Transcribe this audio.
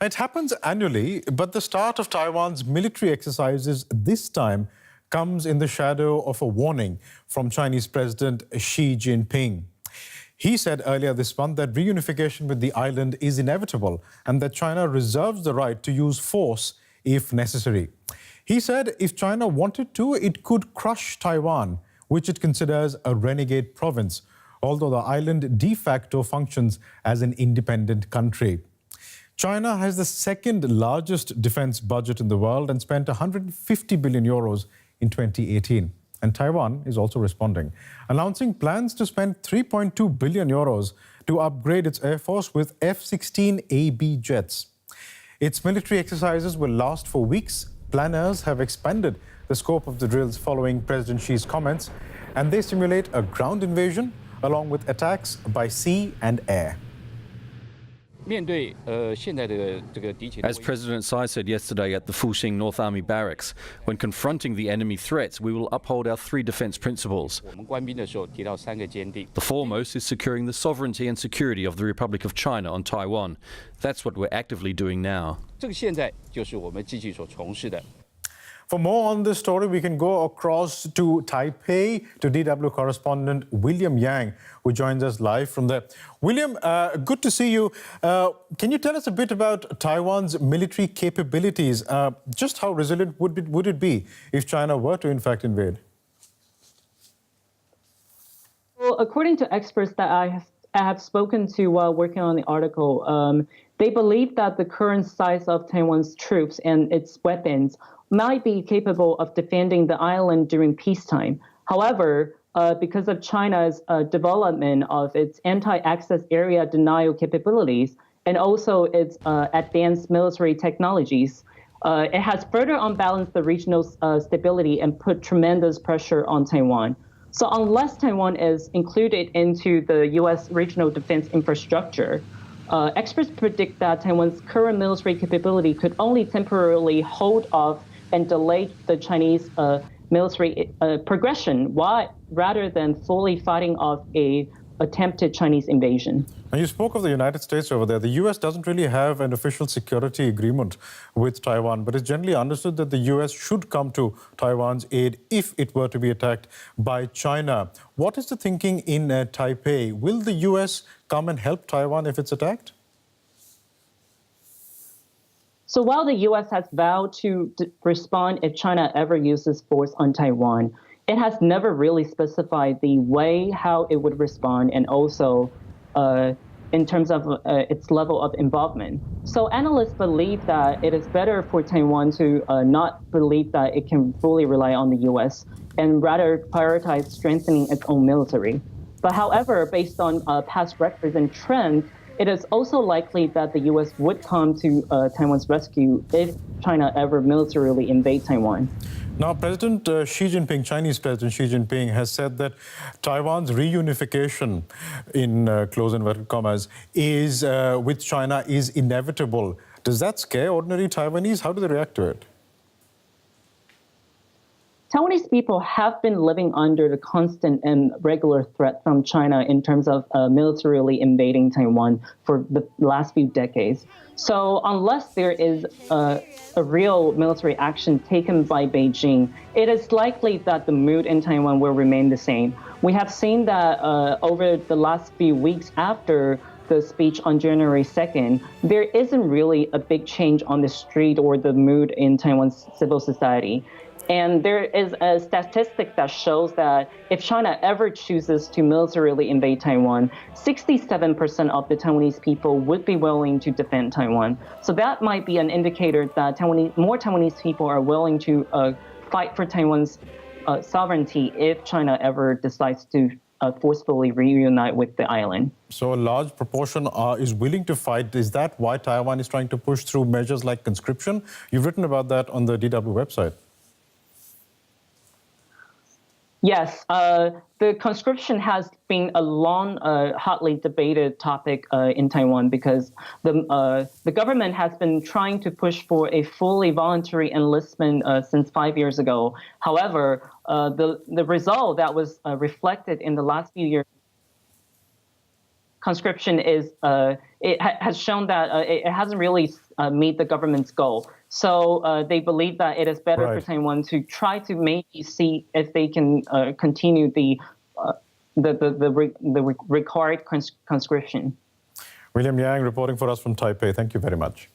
It happens annually, but the start of Taiwan's military exercises this time comes in the shadow of a warning from Chinese President Xi Jinping. He said earlier this month that reunification with the island is inevitable and that China reserves the right to use force if necessary. He said if China wanted to, it could crush Taiwan, which it considers a renegade province, although the island de facto functions as an independent country. China has the second largest defense budget in the world and spent 150 billion euros in 2018. And Taiwan is also responding, announcing plans to spend 3.2 billion euros to upgrade its air force with F-16AB jets. Its military exercises will last for weeks. Planners have expanded the scope of the drills following President Xi's comments, and they simulate a ground invasion along with attacks by sea and air. As President Tsai said yesterday at the Fuxing North Army Barracks, when confronting the enemy threats, we will uphold our three defense principles. The foremost is securing the sovereignty and security of the Republic of China on Taiwan. That's what we're actively doing now. For more on this story, we can go across to Taipei to DW correspondent William Yang, who joins us live from there. William, good to see you. Can you tell us a bit about Taiwan's military capabilities? Just how resilient would it be if China were to, in fact, invade? Well, according to experts that I have spoken to while working on the article, they believe that the current size of Taiwan's troops and its weapons might be capable of defending the island during peacetime. However, because of China's development of its anti-access area denial capabilities and also its advanced military technologies, it has further unbalanced the regional stability and put tremendous pressure on Taiwan. So unless Taiwan is included into the U.S. regional defense infrastructure, experts predict that Taiwan's current military capability could only temporarily hold off and delay the Chinese military progression rather than fully fighting off a attempted Chinese invasion. Now, you spoke of the United States over there. The U.S. doesn't really have an official security agreement with Taiwan, but it's generally understood that the U.S. should come to Taiwan's aid if it were to be attacked by China. What is the thinking in Taipei? Will the U.S. come and help Taiwan if it's attacked? So while the U.S. has vowed to respond if China ever uses force on Taiwan, it has never really specified the way how it would respond and also in terms of its level of involvement. So analysts believe that it is better for Taiwan to not believe that it can fully rely on the U.S. and rather prioritize strengthening its own military. But however, based on past records and trends, it is also likely that the U.S. would come to Taiwan's rescue if China ever militarily invade Taiwan. Now, President Xi Jinping, Chinese President Xi Jinping, has said that Taiwan's reunification, in close inverted commas, is with China is inevitable. Does that scare ordinary Taiwanese? How do they react to it? Taiwanese people have been living under the constant and regular threat from China in terms of militarily invading Taiwan for the last few decades. So unless there is a real military action taken by Beijing, it is likely that the mood in Taiwan will remain the same. We have seen that over the last few weeks after the speech on January 2nd, there isn't really a big change on the street or the mood in Taiwan's civil society. And there is a statistic that shows that if China ever chooses to militarily invade Taiwan, 67% of the Taiwanese people would be willing to defend Taiwan. So that might be an indicator that more Taiwanese people are willing to fight for Taiwan's sovereignty if China ever decides to forcefully reunite with the island. So a large proportion is willing to fight. Is that why Taiwan is trying to push through measures like conscription? You've written about that on the DW website. Yes, the conscription has been a long, hotly debated topic in Taiwan because the government has been trying to push for a fully voluntary enlistment since 5 years ago. However, the result that was reflected in the last few years, conscription is it has shown that it hasn't really meet the government's goal. So they believe that it is better for Taiwan to try to maybe see if they can continue the required conscription. William Yang reporting for us from Taipei. Thank you very much.